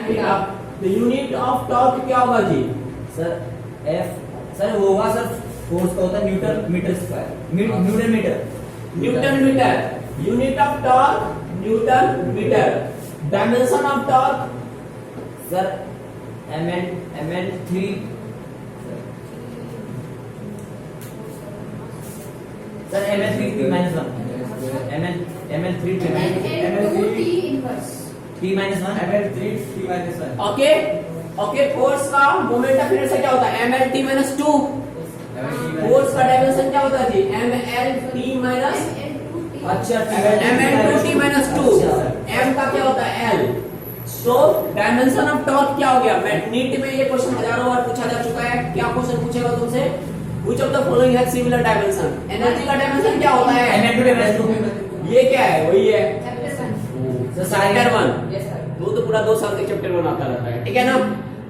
Theta. The unit of torque क्या होगा जी? सर एफ सर वो होगा सर फोर्स का होता है newton metre square newton metre newton metre. Unit of torque newton metre. Dimension of torque sir mn 3 sir mn 3 minus 1 mn 3 t minus 1 ml 3 t minus 1 okay okay. Force का moment of inertia क्या होता है? ml t minus 2। Force का dimension क्या होता है जी? ml t minus अच्छा ml 2t minus 2। m का क्या होता है? l। So dimension of torque क्या हो गया? मैं नीट में ये क्वेश्चन हजारों बार पूछा जा चुका है। क्या क्वेश्चन पूछेगा तुमसे? Which of the following has similar dimension? Energy का डायमेंशन क्या होता है? mn 2 minus 2 ये क्या है? वही है सर चैप्टर 1। वो तो पूरा 2 साल के चैप्टर 1 आता रहता है, ठीक है ना?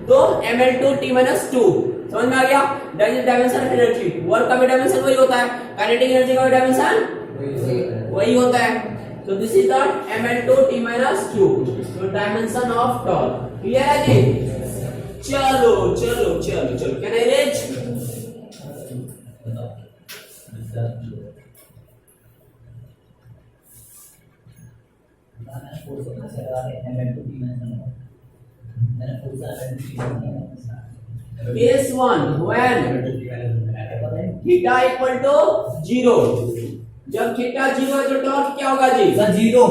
तो ml2t minus 2 समझ में आ गया? Dimension of energy. वर्क का भी डायमेंशन वही होता है, काइनेटिक एनर्जी का भी डायमेंशन वही होता है। तो this is the ml2t minus 2। तो डायमेंशन ऑफ टॉर्क क्लियर है जी? चलो चलो चलो चलो, can I raise? Case 1 when theta equal to 0। जब थीटा 0 है तो टॉर्क क्या होगा जी? Sir 0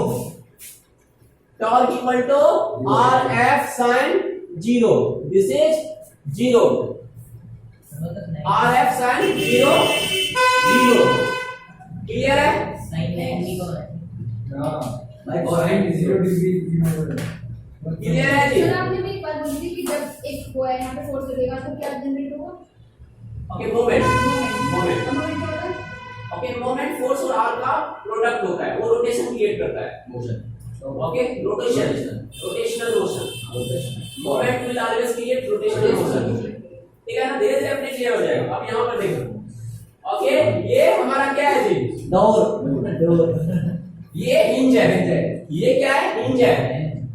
torque equal to R F sine 0। This is 0। R F sine 0 0। Clear है? भाई पॉइंट 0 डिग्री क्लियर है जी? सर आपने मेरी बात बोली थी कि जब एक वो है यहाँ पे फोर्स लगेगा तो क्या जनरेट होगा? Okay moment moment moment okay moment force और आर का प्रोडक्ट होता है, वो रोटेशन क्रिएट करता है। Motion okay rotational motion. Moment will always create rotational motion, ठीक है ना? धीरे धीरे अपने क्लियर हो जाएगा। अब यहाँ पर देखो, ओके ये हमारा क्या है जी? डोर ये हिंज है। ये क्या है? हिंज है।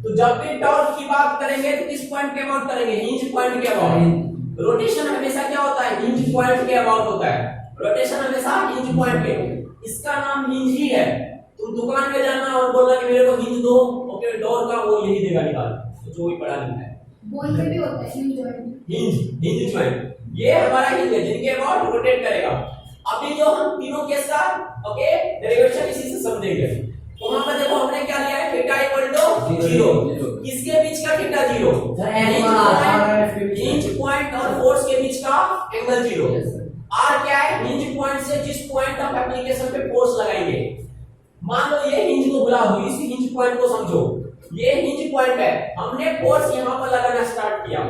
तो जब भी टॉर्क की बात करेंगे तो किस पॉइंट के अबाउट करेंगे? हिंज पॉइंट के अबाउट। रोटेशन हमेशा क्या होता है? हिंज पॉइंट के अबाउट होता है। रोटेशन हमेशा हिंज पॉइंट के। इसका नाम हिंज ही है। तुम दुकान में जाना और बोलना कि मेरे को हिंज दो, ओके डोर का वो यही देगा निकाल, तो जो भी पढ़ा लिखा है। बोन पे भी होता है हिंज जॉइंट। हिंज जॉइंट ये हमारा हिंज है जिनके अबाउट रोटेट करेगा। अभी जो हम तीनों केस का ओके डेरिवेशन इसी से समझेंगे। तो वहां पर देखो हमने क्या लिया है? Theta equal to 0। किसके बीच का थीटा 0? हिंज पॉइंट और फोर्स के बीच का एंगल 0। आर क्या है? हिंज पॉइंट से जिस पॉइंट ऑफ एप्लीकेशन पे फोर्स लगाएंगे। मान लो ये हिंज को बुला दो, इस हिंज पॉइंट को समझो। ये हिंज पॉइंट है, हमने फोर्स यहां पर लगाना स्टार्ट किया।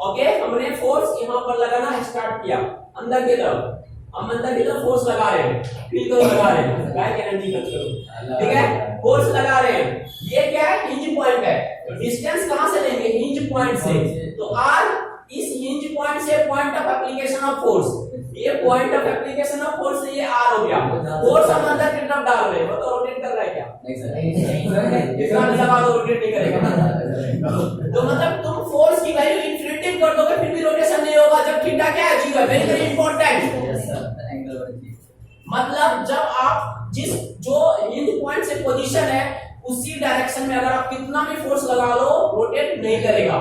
ओके हमने फोर्स यहां पर लगाना स्टार्ट किया अंदर की तरफ। हम अंदर की तरफ फोर्स लगा रहे हैं, फील करो लगा रहे हैं, गाइड एनर्जी खर्च करो, ठीक है? फोर्स लगा रहे हैं। ये क्या है? हिंज पॉइंट है। तो डिस्टेंस कहां से लेंगे? हिंज पॉइंट से। तो आर इस हिंज पॉइंट से point of application of force. ये point of application of force से ये आर हो गया। फोर्स हम अंदर की तरफ डाल रहे हैं, तो रोटेट कर रहा है क्या? नहीं सर इसका लगा दो, रोटेट नहीं करेगा। तो मतलब तुम फोर्स की वैल्यू इन्फिनिटी कर दोगे फिर भी रोटेशन नहीं होगा जब थीटा क्या है? 0 है। Very very important. मतलब जब आप जिस जो हिंज पॉइंट से पोजीशन है उसी डायरेक्शन में अगर आप कितना भी फोर्स लगा लो रोटेट नहीं करेगा।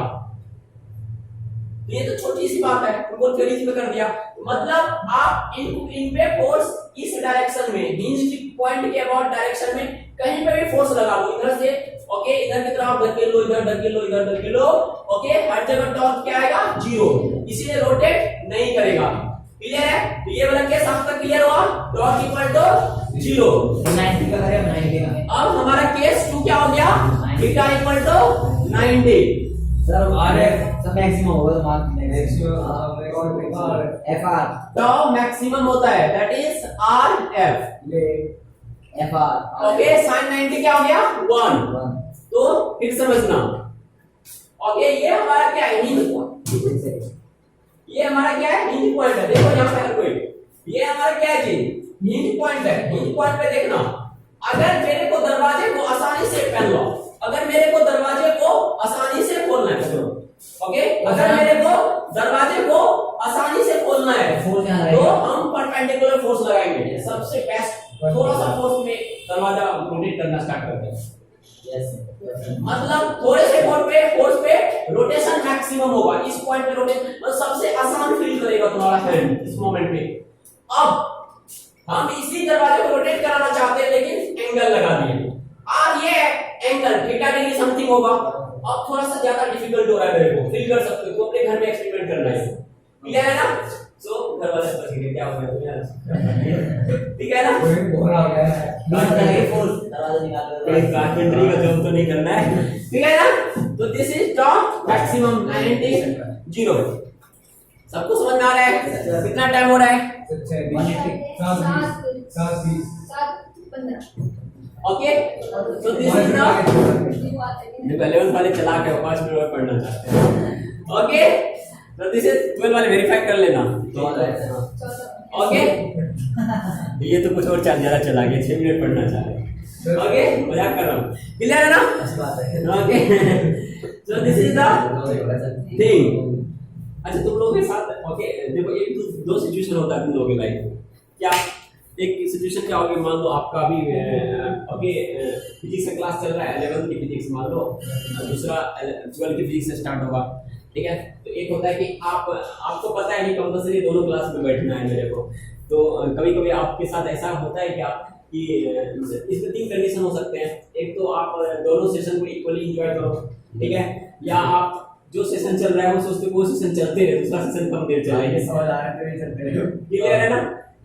ये तो छोटी सी बात है, उनको थ्योरी में कर दिया। मतलब आप इन पे फोर्स इस डायरेक्शन में हिंज पॉइंट के अबाउट डायरेक्शन में कहीं पे भी फोर्स लगा लो, इधर से ओके इधर की तरफ आप धकेल लो, इधर धकेल लो, इधर धकेल लो, ओके हर जगह टॉर्क क्या आएगा? 0। इसीलिए रोटेट नहीं करेगा। क्लियर है? तो ये वाला केस आपका क्लियर हुआ? Torque equal to 0। 90 का करेगा 90 का। अब हमारा केस 2 क्या हो गया? Theta equal to 90। Sir RF सब मैक्सिमम होगा तो मैक्सिमम एफआर तो मैक्सिमम होता है, that is RF. FR okay sin 90 क्या हो गया? 1। तो फिर समझना, ओके ये हमारा क्या है? Hinge point. ये हमारा क्या है? हिंज पॉइंट है। देखो यहां पे कोई ये हमारा क्या है जी? हिंज पॉइंट है। हिंज पॉइंट पे देखना, अगर मेरे को दरवाजे को आसानी से पहन लो, अगर मेरे को दरवाजे को आसानी से खोलना है, ओके, अगर मेरे को दरवाजे को आसानी से खोलना है फोर्स यहाँ तो लगेगा। हम परपेंडिकुलर फोर्स लगाएंगे। सबसे बेस्ट थोड़ा सा फोर्स में दरवाजा रोटेट करना स्टार्ट करते हैं। मतलब थोड़े से फोर्स पे रोटेशन मैक्सिमम होगा, इस पॉइंट पे रोटेशन मतलब सबसे आसान फील करेगा तुम्हारा हैंड इस मोमेंट पे। अब हम इसी दरवाजे को रोटेट कराना चाहते हैं लेकिन एंगल लगा दिए और ये एंगल थीटा डिग्री समथिंग होगा। अब थोड़ा सा ज्यादा डिफिकल्ट हो रहा है मेरे को, फील कर सकते हो, तो अपने घर में एक्सपेरिमेंट करना है, क्लियर है ना? सो घर वाले समझ गए क्या हो गया, ठीक है ना? हो रहा है फोर्स दरवाजा निकाल एक कारपेंटरी का जॉब तो नहीं करना है, ठीक है ना? तो दिस इज टॉप मैक्सिमम 90 0। सबको समझ में आ रहा है? कितना टाइम हो रहा है? 7:15 okay, so this is the जो 11 वाले चला के 5 मिनट और पढ़ना चाहते हैं, ओके, तो दिस इज 12 वाले वेरीफाई कर लेना, ओके। ये तो कुछ और ज्यादा चला गया, 6 मिनट पढ़ना चाह रहे हैं, ओके, मजाक कर रहा हूँ, क्लियर है ना? अच्छी बात है। Okay, so this is the thing। अच्छा तुम लोगों के साथ, ओके, देखो एक दो सिचुएशन होता है तुम लोगों की लाइफ में। क्या एक सिचुएशन क्या होगी, मान लो आपका अभी ओके फिजिक्स का क्लास चल रहा है, 11th की फिजिक्स मान लो, दूसरा 12th की फिजिक्स से स्टार्ट होगा, ठीक है? तो एक होता है कि आपको पता है कि कंपल्सरी दोनों क्लास में बैठना है मेरे को, तो कभी कभी आपके साथ ऐसा होता है क्या कि इसमें 3 कंडीशन हो सकते हैं। एक तो आप दोनों सेशन को इक्वली एंजॉय करो, ठीक है, या आप जो सेशन चल रहा है वो सोचते वो सेशन चलते रहे, दूसरा सेशन कम देर चलेगा, समझ आ रहा है चलते रहे, क्लियर है ना?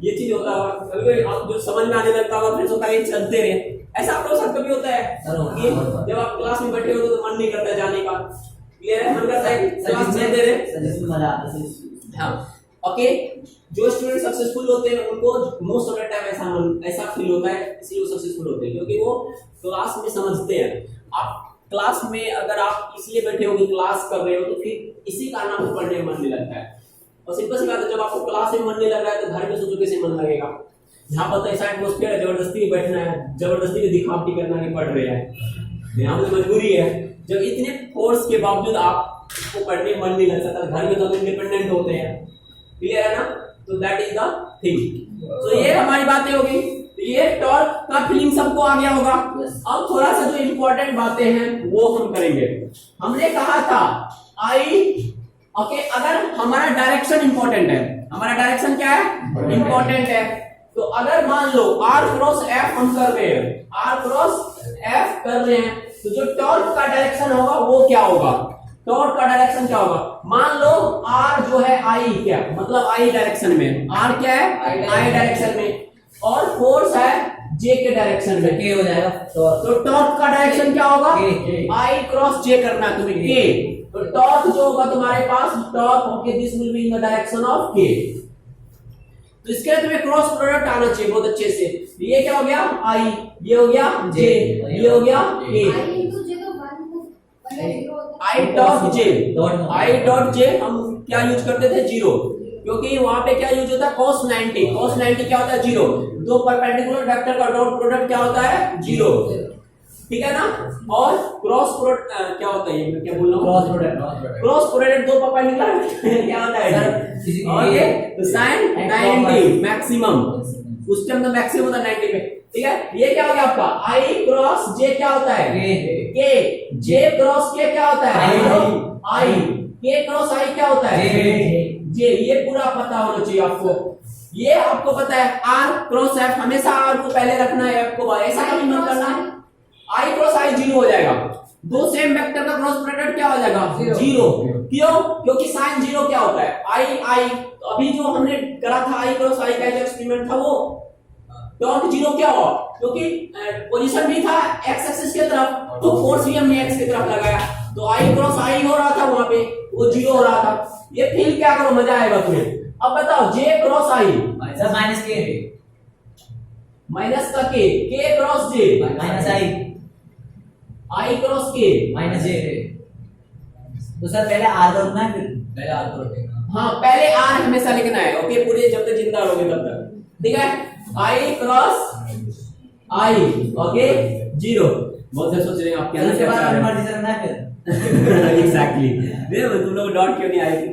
ये चीज होता है, कभी आप जो समझ में आने लगता है फिर होता है चलते रहे। ऐसा आप लोग साथ कभी होता है कि जब आप क्लास में बैठे हो तो मन नहीं करता जाने का, क्लियर है? मन करता है क्लास चलते रहे, जिसमें मजा आता है। हाँ, ओके। जो स्टूडेंट सक्सेसफुल होते हैं उनको मोस्ट ऑफ द टाइम ऐसा फील होता है, इसलिए वो सक्सेसफुल होते हैं क्योंकि वो क्लास में समझते हैं। आप क्लास में अगर आप इसलिए बैठे हो कि क्लास कर रहे हो तो फिर इसी कारण आपको पढ़ने में मन नहीं लगता है। और सिंपल सी बात है, जब आपको क्लास में मन नहीं लग रहा है तो घर में सोचो कैसे मन लगेगा। यहाँ पर तो ऐसा एटमोस्फेयर है, जबरदस्ती बैठना है, जबरदस्ती में दिखावटी करना नहीं पड़ रहा है, यहाँ पर मजबूरी है। जब इतने फोर्स के बावजूद आपको पढ़ने में मन नहीं लग सकता, घर में तो इंडिपेंडेंट होते हैं, क्लियर है ना? तो दैट इज द थिंग। तो ये हमारी बातें होगी, ये टॉर्क का फीलिंग सबको आ गया होगा। अब थोड़ा सा जो इंपॉर्टेंट बातें हैं वो हम करेंगे। हमने कहा था आई, ओके, अगर हमारा डायरेक्शन इंपॉर्टेंट है, हमारा डायरेक्शन क्या है? इंपॉर्टेंट है। तो अगर मान लो R क्रॉस F हम कर रहे हैं, R क्रॉस F कर रहे हैं, तो जो टॉर्क का डायरेक्शन होगा वो क्या होगा? टॉर्क का डायरेक्शन क्या होगा? मान लो R जो है I, क्या मतलब I डायरेक्शन में, R क्या है? I डायरेक्शन में, और फोर्स है J के डायरेक्शन में, K हो जाएगा तो टॉर्क का डायरेक्शन क्या होगा? I क्रॉस J करना है तुम्हें, K। तो टॉर्क जो होगा तुम्हारे पास, torque okay, this will be in the direction of K। तो इसके लिए तुम्हें क्रॉस प्रोडक्ट आना चाहिए बहुत अच्छे से। ये क्या हो गया? I, ये हो गया J, ये हो गया K। I dot J, I dot J हम क्या यूज करते थे? 0, क्योंकि वहां पे क्या यूज होता है? cos 90। cos 90 क्या होता है? 0। दो परपेंडिकुलर वेक्टर का डॉट प्रोडक्ट क्या होता है? 0, ठीक है ना? और क्रॉस प्रोडक्ट क्या होता है? ये क्या बोल रहा हूं? क्रॉस प्रोडक्ट दो परपेंडिकुलर क्या होता है? ओके, तो sin 90 मैक्सिमम, उस टाइम तो मैक्सिमम होता है 90 पे, ठीक है? ये क्या हो गया आपका? I क्रॉस J क्या होता है? K। J क्रॉस K क्या होता है? I। K क्रॉस I क्या होता है? J। ये पूरा पता होना चाहिए आपको। ये आपको पता है R क्रॉस F, हमेशा R को पहले रखना है, F को बाद, ऐसा कभी मत करना। I क्रॉस I 0 हो जाएगा। दो सेम वेक्टर का क्रॉस प्रोडक्ट क्या हो जाएगा? 0। क्यों? क्योंकि साइन 0 क्या होता है? I। तो अभी जो हमने करा था I क्रॉस I का जो एक्सपेरिमेंट था वो डॉट 0 क्या हुआ? क्योंकि पोजीशन भी था x एक्सिस की तरफ, तो फोर्स भी हमने x की तरफ लगाया, तो I क्रॉस I हो रहा था, वहां पे वो 0 हो रहा था। ये फील क्या करो, मजा आएगा तुम्हें। अब बताओ J cross I sir minus K, minus का K cross J minus I cross K minus J। तो सर पहले R करना है, फिर पहले R करो। हाँ, पहले R हमेशा लिखना है, ओके, पूरे जब तक जिंदा रहोगे तब तक, ठीक है? I क्रॉस I, ओके, 0 बहुत से सोच रहे हैं आप क्या उसके बाद चाह मर्जी से करना है फिर एग्जैक्टली देखो तुम लोग डॉट क्यों नहीं आए थे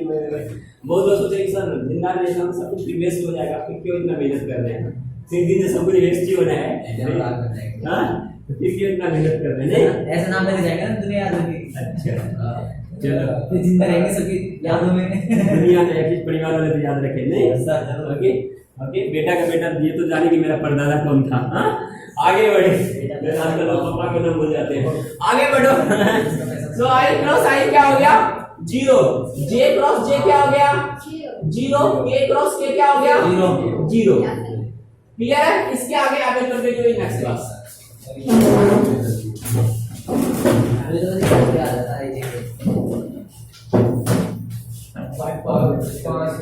बहुत लोग सोचे कि सर जिंदा रहना सब कुछ वेस्ट हो जाएगा फिर क्यों इतना मेहनत कर रहे हैं सिर्फ दिन से सब कुछ वेस्ट ही होना है हाँ तो फिर क्यों इतना मेहनत कर रहे हैं नहीं ऐसा नाम लेके जाएगा ना दुनिया आदमी अच्छा चलो फिर जिंदा रहेंगे सबकी यादों में दुनिया में एटलीस्ट परिवार वाले तो याद रखें नहीं सर जरूर ओके ओके बेटा का बेटा ये तो जाने कि मेरा परदादा कौन था हाँ आगे बढ़े आजकल लोग पापा को नाम भूल जाते हैं आगे बढ़ो सो आई क्रॉस आई क्या हो गया जीरो जे क्रॉस जे क्या हो गया जीरो के क्रॉस के क्या हो गया जीरो क्लियर है इसके आगे आगे करते जो नेक्स्ट क्लास अभी तो क्या आ जाता है ये 5 पावर